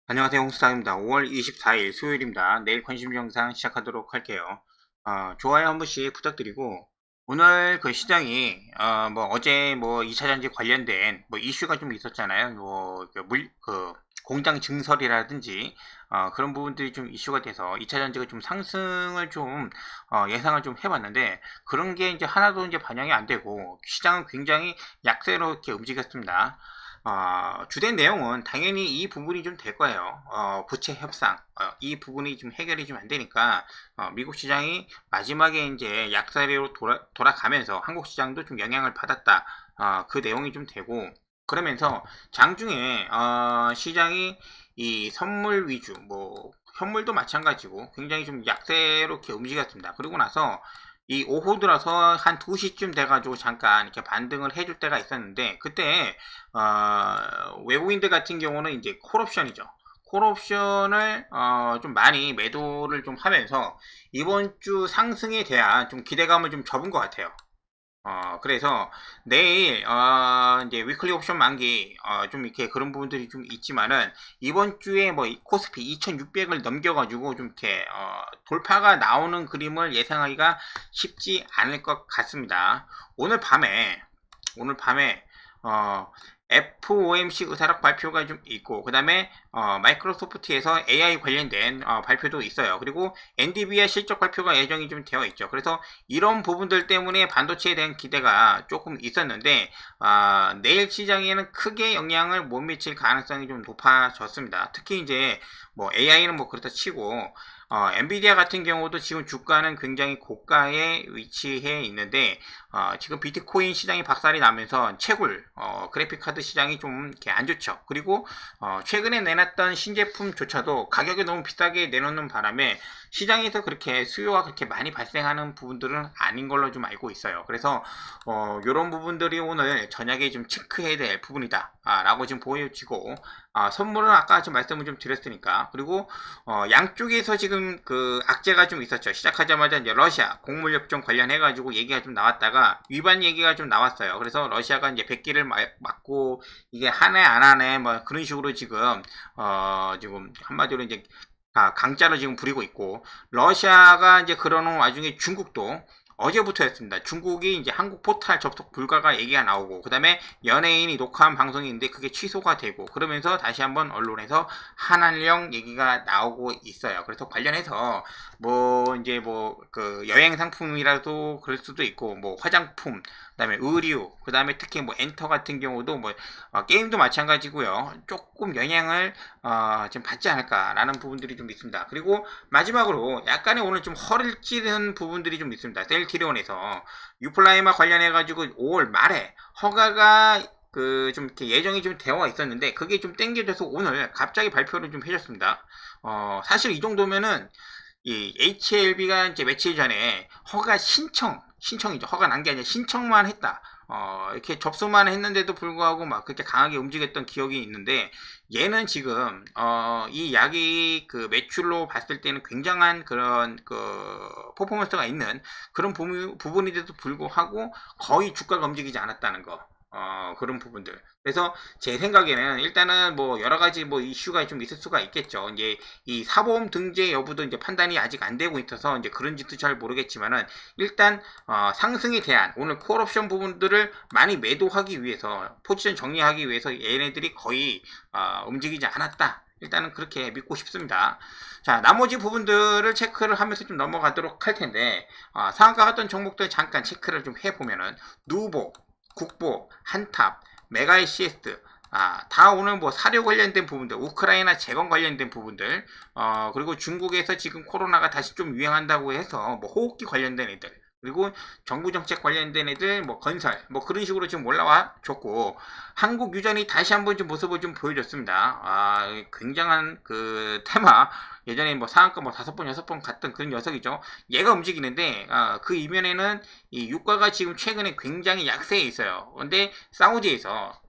안녕하세요. 홍수상입니다. 5월 24일 수요일입니다. 내일 관심 영상 시작하도록 할게요. 좋아요 한 번씩 부탁드리고, 오늘 그 시장이, 어제 2차전지 관련된 이슈가 좀 있었잖아요. 공장 증설이라든지, 그런 부분들이 좀 이슈가 돼서 2차전지가 좀 상승을 좀, 예상을 좀 해봤는데, 그런 게 이제 하나도 이제 반영이 안 되고, 시장은 굉장히 약세로 이렇게 움직였습니다. 주된 내용은 당연히 이 부분이 좀 될 거예요. 부채 협상, 이 부분이 좀 해결이 좀 안 되니까, 미국 시장이 마지막에 이제 약세로 돌아가면서 한국 시장도 좀 영향을 받았다. 그 내용이 좀 되고, 그러면서 장중에, 시장이 이 선물 위주, 현물도 마찬가지고 굉장히 좀 약세로 이렇게 움직였습니다. 그리고 나서 이 오후 들어서 한 2시쯤 돼가지고 잠깐 이렇게 반등을 해줄 때가 있었는데, 그때 외국인들 같은 경우는 이제 콜옵션이죠. 콜옵션을 좀 많이 매도를 좀 하면서 이번 주 상승에 대한 좀 기대감을 좀 접은 것 같아요. 그래서 내일 이제 위클리 옵션 만기 좀 이렇게 그런 부분들이 좀 있지만은, 이번 주에 코스피 2600을 넘겨가지고 좀 이렇게 돌파가 나오는 그림을 예상하기가 쉽지 않을 것 같습니다. 오늘 밤에 FOMC 의사락 발표가 좀 있고, 그 다음에 마이크로소프트에서 AI 관련된 발표도 있어요. 그리고 엔비디아 실적 발표가 예정이 좀 되어 있죠. 그래서 이런 부분들 때문에 반도체에 대한 기대가 조금 있었는데, 내일 시장에는 크게 영향을 못 미칠 가능성이 좀 높아졌습니다. 특히 이제 AI는 그렇다 치고, 엔비디아 같은 경우도 지금 주가는 굉장히 고가에 위치해 있는데, 지금 비트코인 시장이 박살이 나면서 채굴, 그래픽 카드 시장이 좀 이렇게 안 좋죠. 그리고 최근에 내놨던 신제품조차도 가격이 너무 비싸게 내놓는 바람에 시장에서 그렇게 수요가 그렇게 많이 발생하는 부분들은 아닌 걸로 좀 알고 있어요. 그래서 이런 부분들이 오늘 저녁에 좀 체크해야 될 부분이다 라고 지금 보여지고, 선물은 아까 좀 말씀을 좀 드렸으니까. 그리고 양쪽에서 지금 그 악재가 좀 있었죠. 시작하자마자 이제 러시아 곡물협정 관련해 가지고 얘기가 좀 나왔다가 위반 얘기가 좀 나왔어요. 그래서 러시아가 이제 100기를 맞고 이게 하네 안 하네 그런 식으로 지금 한마디로 이제 강짜로 지금 부리고 있고, 러시아가 이제 그러는 와중에 중국도 어제부터였습니다. 중국이 이제 한국 포탈 접속 불가가 얘기가 나오고, 그 다음에 연예인이 녹화한 방송이 있는데 그게 취소가 되고, 그러면서 다시 한번 언론에서 한한령 얘기가 나오고 있어요. 그래서 관련해서 그 여행 상품이라도 그럴 수도 있고, 화장품, 그다음에 의류, 그다음에 특히 엔터 같은 경우도 게임도 마찬가지고요. 조금 영향을 좀 받지 않을까라는 부분들이 좀 있습니다. 그리고 마지막으로 약간의 오늘 좀 허를 찌르는 부분들이 좀 있습니다. 셀트리온에서 유플라이마 관련해 가지고 5월 말에 허가가 좀 이렇게 예정이 좀 되어 있었는데, 그게 좀 땡겨져서 오늘 갑자기 발표를 좀 해줬습니다. 사실 이 정도면은 이 HLB가 이제 며칠 전에 신청이죠. 허가 난 게 아니라 신청만 했다. 이렇게 접수만 했는데도 불구하고 막 그렇게 강하게 움직였던 기억이 있는데, 얘는 지금, 이 약이 그 매출로 봤을 때는 굉장한 그런 퍼포먼스가 있는 그런 부분인데도 불구하고 거의 주가가 움직이지 않았다는 거. 그런 부분들. 그래서 제 생각에는 일단은 여러 가지 이슈가 좀 있을 수가 있겠죠. 이제 이 사보험 등재 여부도 이제 판단이 아직 안 되고 있어서 이제 그런지도 잘 모르겠지만은, 일단 상승에 대한 오늘 콜옵션 부분들을 많이 매도하기 위해서, 포지션 정리하기 위해서 얘네들이 거의 움직이지 않았다. 일단은 그렇게 믿고 싶습니다. 자, 나머지 부분들을 체크를 하면서 좀 넘어가도록 할 텐데, 상한가 같던 종목들 잠깐 체크를 좀 해보면은, 누보, 국보, 한탑, 메가 CS, 다 오늘 사료 관련된 부분들, 우크라이나 재건 관련된 부분들, 그리고 중국에서 지금 코로나가 다시 좀 유행한다고 해서 호흡기 관련된 애들, 그리고 정부 정책 관련된 애들, 건설, 그런 식으로 지금 올라와 줬고, 한국 유전이 다시 한번 좀 모습을 좀 보여줬습니다. 굉장한 그 테마, 예전에 상한가 5번, 6번 갔던 그런 녀석이죠. 얘가 움직이는데, 그 이면에는 이 유가가 지금 최근에 굉장히 약세에 있어요. 근데 사우디에서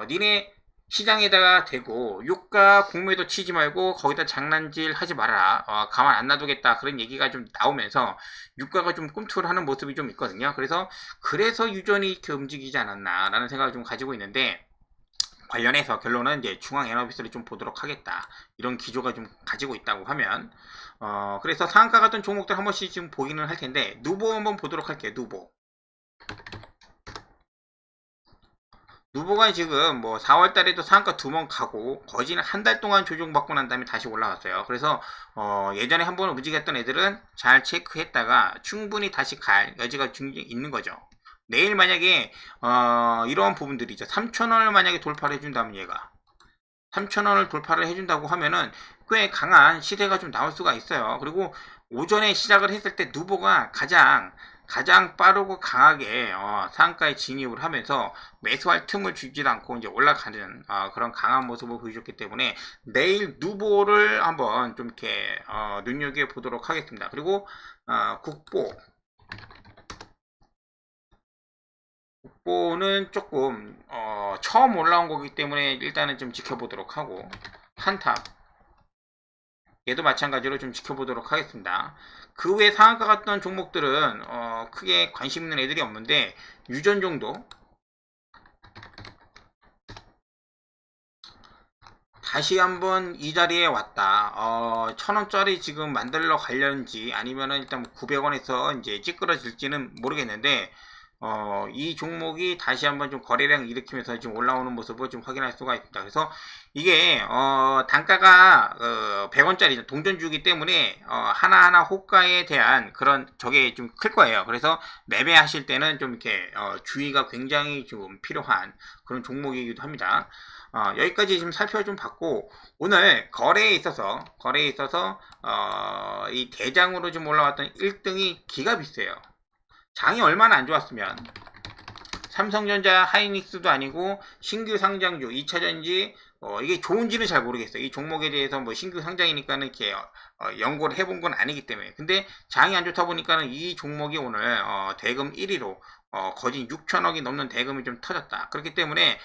니네 시장에다가 대고 유가 공매도 치지 말고 거기다 장난질 하지 마라, 가만 안 놔두겠다, 그런 얘기가 좀 나오면서 유가가 좀 꿈틀하는 모습이 좀 있거든요. 그래서 유전이 이렇게 움직이지 않았나 라는 생각을 좀 가지고 있는데, 관련해서 결론은 이제 중앙에너비스를 좀 보도록 하겠다. 이런 기조가 좀 가지고 있다고 하면, 그래서 상한가 같은 종목들 한 번씩 지금 보기는 할 텐데, 누보 한번 보도록 할게요. 누보가 지금 뭐 4월 달에도 상한가 2번 가고, 거진 한 달 동안 조정받고 난 다음에 다시 올라왔어요. 그래서, 예전에 한번 움직였던 애들은 잘 체크했다가 충분히 다시 갈 여지가 있는 거죠. 내일 만약에 이러한 부분들이죠. 3,000원을 만약에 돌파를 해준다면 얘가 3,000원을 돌파를 해준다고 하면은 꽤 강한 시세가 좀 나올 수가 있어요. 그리고 오전에 시작을 했을 때 누보가 가장 빠르고 강하게 상한가에 진입을 하면서 매수할 틈을 주지 않고 이제 올라가는 그런 강한 모습을 보여줬기 때문에 내일 누보를 한번 좀 이렇게 눈여겨 보도록 하겠습니다. 그리고 국보는 조금 처음 올라온 거기 때문에 일단은 좀 지켜보도록 하고, 한탑 얘도 마찬가지로 좀 지켜보도록 하겠습니다. 그 외 상한가 같던 종목들은 크게 관심 있는 애들이 없는데, 유전 정도 다시 한번 이 자리에 왔다. 1,000원짜리 지금 만들러 가려는지 아니면은 일단 900원에서 이제 찌그러질지는 모르겠는데, 이 종목이 다시 한번 좀 거래량 일으키면서 지금 올라오는 모습을 좀 확인할 수가 있습니다. 그래서 이게 단가가 100원짜리 동전주기 때문에 하나하나 호가에 대한 그런 저게 좀 클 거예요. 그래서 매매하실 때는 좀 이렇게 주의가 굉장히 좀 필요한 그런 종목이기도 합니다. 여기까지 지금 살펴 좀 봤고, 오늘 거래에 있어서 이 대장으로 좀 올라왔던 1등이 기가 비싸요. 장이 얼마나 안 좋았으면 삼성전자, 하이닉스도 아니고 신규 상장주 2차전지 이게 좋은지는 잘 모르겠어요. 이 종목에 대해서 뭐 신규 상장이니까는 이렇게 연구를 해본 건 아니기 때문에. 근데 장이 안 좋다 보니까는 이 종목이 오늘 대금 1위로 거진 6천억이 넘는 대금이 좀 터졌다. 그렇기 때문에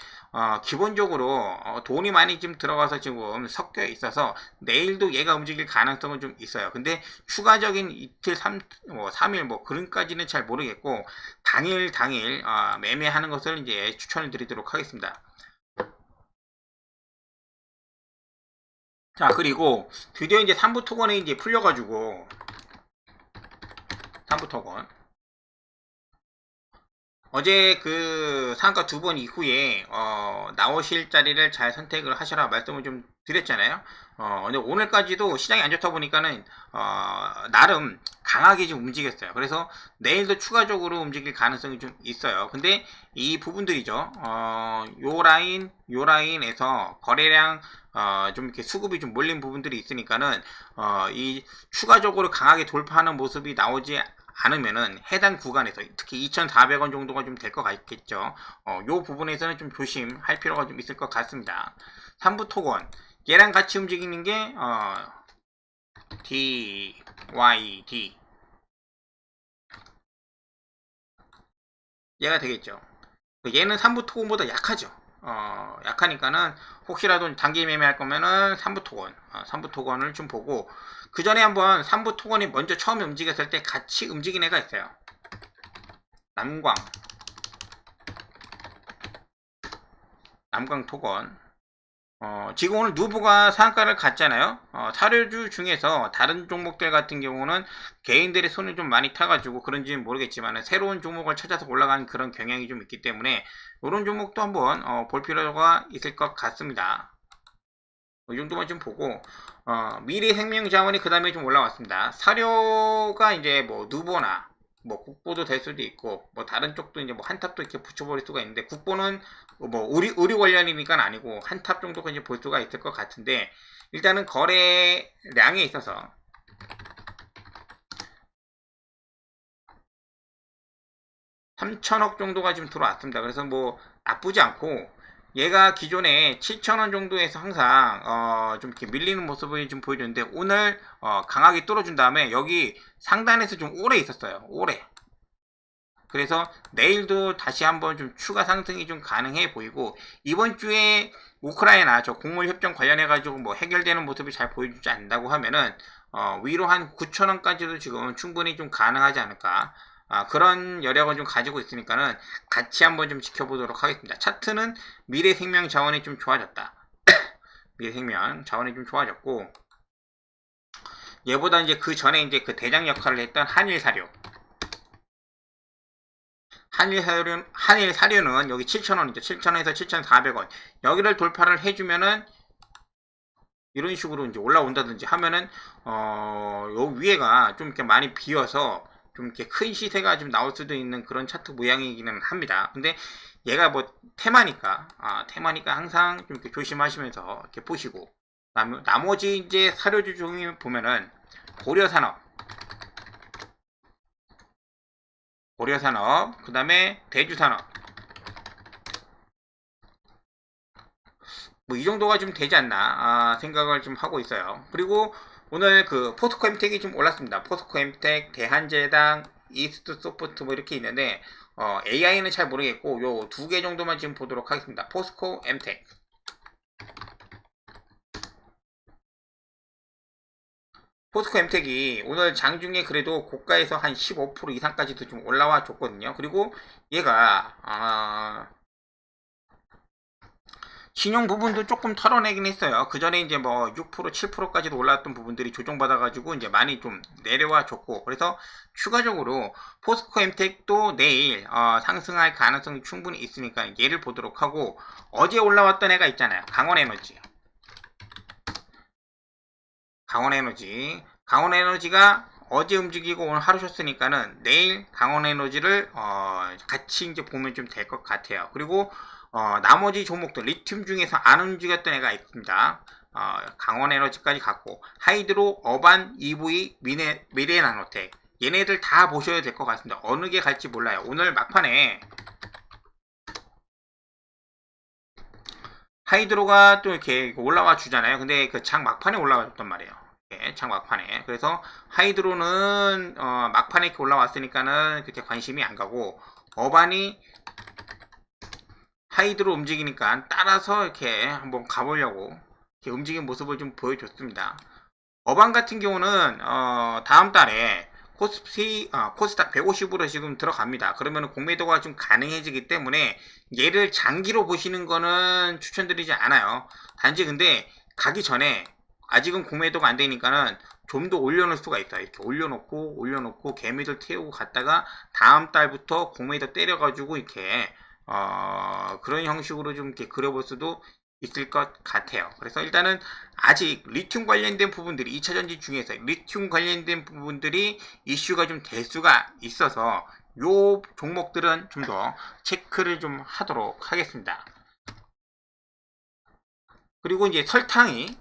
기본적으로 돈이 많이 좀 들어가서 지금 섞여 있어서 내일도 얘가 움직일 가능성은 좀 있어요. 근데 추가적인 이틀, 3일 뭐 그런까지는 잘 모르겠고, 당일 매매하는 것을 이제 추천을 드리도록 하겠습니다. 자, 그리고 드디어 이제 3부 토건이 이제 풀려가지고, 3부 토건 어제 그 상한가 2번 이후에 나오실 자리를 잘 선택을 하셔라 말씀을 좀 드렸잖아요. 근데 오늘까지도 시장이 안 좋다 보니까는 나름 강하게 좀 움직였어요. 그래서 내일도 추가적으로 움직일 가능성이 좀 있어요. 근데 이 부분들이죠. 요 라인에서 거래량 좀 이렇게 수급이 좀 몰린 부분들이 있으니까는 이 추가적으로 강하게 돌파하는 모습이 나오지 않으면은 해당 구간에서 특히 2,400원 정도가 좀 될 것 같겠죠. 요 부분에서는 좀 조심할 필요가 좀 있을 것 같습니다. 3부 토건 얘랑 같이 움직이는 게 DYD 얘가 되겠죠. 얘는 3부 토건보다 약하죠. 약하니까는 혹시라도 단기 매매할 거면은 3부 토건, 3부 토건을 좀 보고, 그 전에 한번 3부 토건이 먼저 처음에 움직였을 때 같이 움직인 애가 있어요. 남광 토건. 지금 오늘 누보가 상한가를 갔잖아요. 사료주 중에서 다른 종목들 같은 경우는 개인들의 손을 좀 많이 타가지고 그런지는 모르겠지만 새로운 종목을 찾아서 올라가는 그런 경향이 좀 있기 때문에 이런 종목도 한번 볼 필요가 있을 것 같습니다. 이 정도만 좀 보고, 미래생명자원이 그 다음에 좀 올라왔습니다. 사료가 이제 뭐 누보나 뭐 국보도 될 수도 있고, 뭐 다른 쪽도 이제 뭐 한탑도 이렇게 붙여버릴 수가 있는데, 국보는 뭐 의류 관련이니까 아니고 한탑 정도가 이제 볼 수가 있을 것 같은데, 일단은 거래량에 있어서 3천억 정도가 지금 들어왔습니다. 그래서 뭐 나쁘지 않고, 얘가 기존에 7,000원 정도에서 항상 좀 이렇게 밀리는 모습을 좀 보여줬는데, 오늘 강하게 뚫어준 다음에 여기 상단에서 좀 오래 있었어요. 오래. 그래서 내일도 다시 한번 좀 추가 상승이 좀 가능해 보이고, 이번 주에 우크라이나 저 곡물 협정 관련해 가지고 뭐 해결되는 모습이 잘 보여주지 않는다고 하면은 위로 한 9,000원까지도 지금 충분히 좀 가능하지 않을까. 그런 여력을 좀 가지고 있으니까는 같이 한번 좀 지켜보도록 하겠습니다. 차트는 미래생명 자원이 좀 좋아졌다. 미래생명 자원이 좀 좋아졌고, 얘보다 이제 그 전에 이제 그 대장 역할을 했던 한일사료. 한일사료는 여기 7,000원이죠. 7,000원에서 7,400원. 여기를 돌파를 해주면은 이런 식으로 이제 올라온다든지 하면은 요 위에가 좀 이렇게 많이 비어서 좀 이렇게 큰 시세가 좀 나올 수도 있는 그런 차트 모양이기는 합니다. 근데 얘가 뭐 테마니까 항상 좀 이렇게 조심하시면서 이렇게 보시고, 나머지 이제 사료주 중에 보면은 고려산업, 그 다음에 대주산업, 뭐 이 정도가 좀 되지 않나 생각을 좀 하고 있어요. 그리고 오늘 그 포스코 엠텍이 좀 올랐습니다. 포스코 엠텍, 대한제당, 이스트 소프트 뭐 이렇게 있는데 AI는 잘 모르겠고 요 두 개 정도만 지금 보도록 하겠습니다. 포스코 엠텍. 포스코 엠텍이 오늘 장중에 그래도 고가에서 한 15% 이상까지도 좀 올라와 줬거든요. 그리고 얘가 신용 부분도 조금 털어내긴 했어요. 그 전에 이제 뭐 6%, 7%까지도 올랐던 부분들이 조정받아가지고 이제 많이 좀 내려와 줬고, 그래서 추가적으로 포스코 엠텍도 내일 상승할 가능성이 충분히 있으니까 얘를 보도록 하고, 어제 올라왔던 애가 있잖아요. 강원에너지가 어제 움직이고 오늘 하루 쉬었으니까는 내일 강원에너지를 같이 이제 보면 좀 될 것 같아요. 그리고 나머지 종목들 리튬 중에서 안 움직였던 애가 있습니다. 강원에너지까지 갔고, 하이드로, 어반, EV, 미래나노텍, 얘네들 다 보셔야 될 것 같습니다. 어느 게 갈지 몰라요. 오늘 막판에 하이드로가 또 이렇게 올라와 주잖아요. 근데 그 장 막판에 올라와 줬단 말이에요. 장 막판에. 그래서 하이드로는 막판에 이렇게 올라왔으니까는 그렇게 관심이 안 가고, 어반이 하이드로 움직이니까 따라서 이렇게 한번 가보려고 이렇게 움직인 모습을 좀 보여줬습니다. 어반 같은 경우는 다음 달에 코스닥 150으로 지금 들어갑니다. 그러면 공매도가 좀 가능해지기 때문에 얘를 장기로 보시는 거는 추천드리지 않아요. 단지 근데 가기 전에 아직은 공매도가 안 되니까는 좀 더 올려놓을 수가 있어요. 이렇게 올려놓고 개미들 태우고 갔다가 다음 달부터 공매도 때려가지고 이렇게 그런 형식으로 좀 이렇게 그려볼 수도 있을 것 같아요. 그래서 일단은 아직 리튬 관련된 부분들이 2차전지 중에서 리튬 관련된 부분들이 이슈가 좀 될 수가 있어서 요 종목들은 좀 더 체크를 좀 하도록 하겠습니다. 그리고 이제 설탕이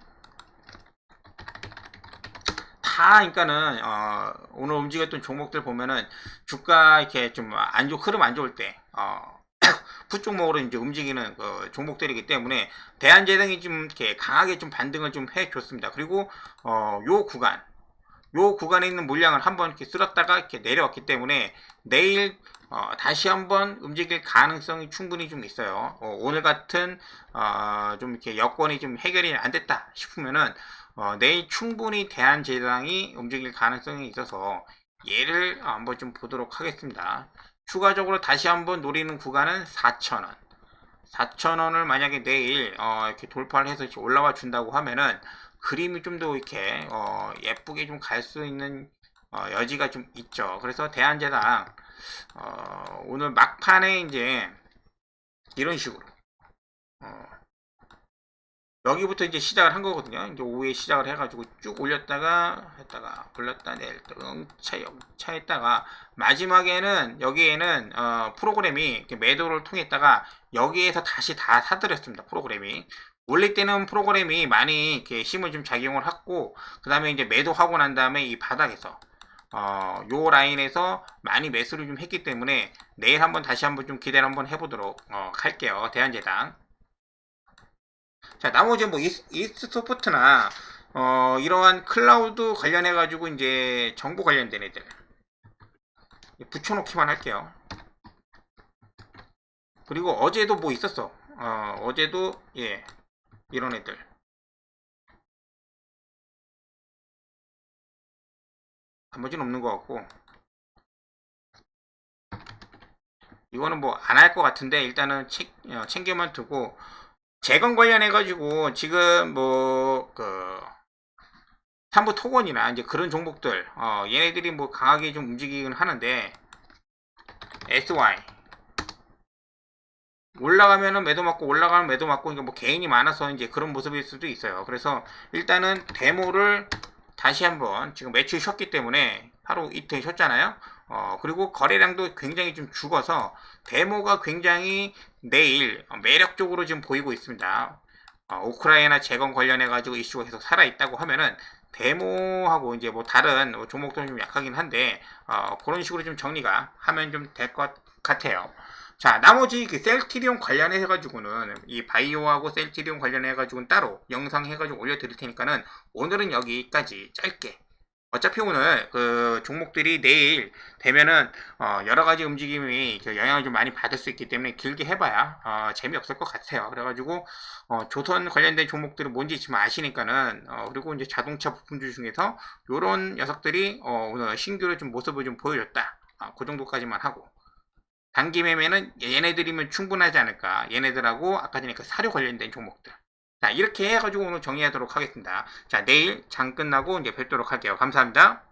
그러니까는 오늘 움직였던 종목들 보면은 주가 이렇게 좀 흐름 안 좋을 때 풋종목으로 이제 움직이는 그 종목들이기 때문에 대한제당이 좀 이렇게 강하게 좀 반등을 좀 해줬습니다. 그리고 요 구간에 있는 물량을 한번 이렇게 쓸었다가 이렇게 내려왔기 때문에 내일 다시 한번 움직일 가능성이 충분히 좀 있어요. 오늘 같은 좀 이렇게 여건이 좀 해결이 안 됐다 싶으면은 내일 충분히 대한제당이 움직일 가능성이 있어서 얘를 한번 좀 보도록 하겠습니다. 추가적으로 다시 한번 노리는 구간은 4,000원. 4,000원을 만약에 내일 이렇게 돌파를 해서 이렇게 올라와 준다고 하면은 그림이 좀 더 이렇게 예쁘게 좀 갈 수 있는 여지가 좀 있죠. 그래서 대한제당 오늘 막판에 이제 이런 식으로 여기부터 이제 시작을 한 거거든요. 이제 오후에 시작을 해가지고 쭉 올렸다가 올렸다 내렸다 영차 했다가 마지막에는 여기에는 프로그램이 매도를 통했다가 여기에서 다시 다 사들였습니다. 프로그램이 올릴 때는 프로그램이 많이 이렇게 힘을 좀 작용을 했고, 그 다음에 이제 매도하고 난 다음에 이 바닥에서 요 라인에서 많이 매수를 좀 했기 때문에 내일 다시 한번 좀 기대를 한번 해보도록 할게요. 대한제당. 자, 나머지 뭐 이스트 소프트나 이러한 클라우드 관련해 가지고 이제 정보 관련된 애들 붙여놓기만 할게요. 그리고 어제도 뭐 있었어. 어제도 이런 애들 나머지는 없는 것 같고, 이거는 뭐 안 할 것 같은데 일단은 챙겨만 두고, 재건 관련해가지고 지금 뭐 삼부 토건이나 이제 그런 종목들 얘네들이 뭐 강하게 좀 움직이긴 하는데, SY 올라가면은 매도 맞고 올라가면 매도 맞고, 그러니까 뭐 개인이 많아서 이제 그런 모습일 수도 있어요. 그래서 일단은 데모를 다시 한번, 지금 매출 쉬었기 때문에 하루 이틀 쉬었잖아요. 그리고 거래량도 굉장히 좀 죽어서 데모가 굉장히 내일 매력적으로 지금 보이고 있습니다. 우크라이나 재건 관련해 가지고 이슈가 계속 살아 있다고 하면은 데모하고 이제 뭐 다른 종목들은 좀 약하긴 한데, 그런 식으로 좀 정리가 하면 좀 될 것 같아요. 자, 나머지 그 셀트리온 관련해 가지고는, 이 바이오하고 셀트리온 관련해 가지고는 따로 영상 해 가지고 올려 드릴 테니까는 오늘은 여기까지 짧게. 어차피 오늘 그 종목들이 내일 되면은 여러 가지 움직임이 영향을 좀 많이 받을 수 있기 때문에 길게 해봐야 재미없을 것 같아요. 그래가지고 조선 관련된 종목들은 뭔지 지금 아시니까는, 그리고 이제 자동차 부품주 중에서 요런 녀석들이 오늘 신규로 좀 모습을 좀 보여줬다. 그 정도까지만 하고, 단기 매매는 얘네들이면 충분하지 않을까. 얘네들하고 아까 전에 그 사료 관련된 종목들. 자, 이렇게 해가지고 오늘 정리하도록 하겠습니다. 자, 내일 장 끝나고 이제 뵙도록 할게요. 감사합니다.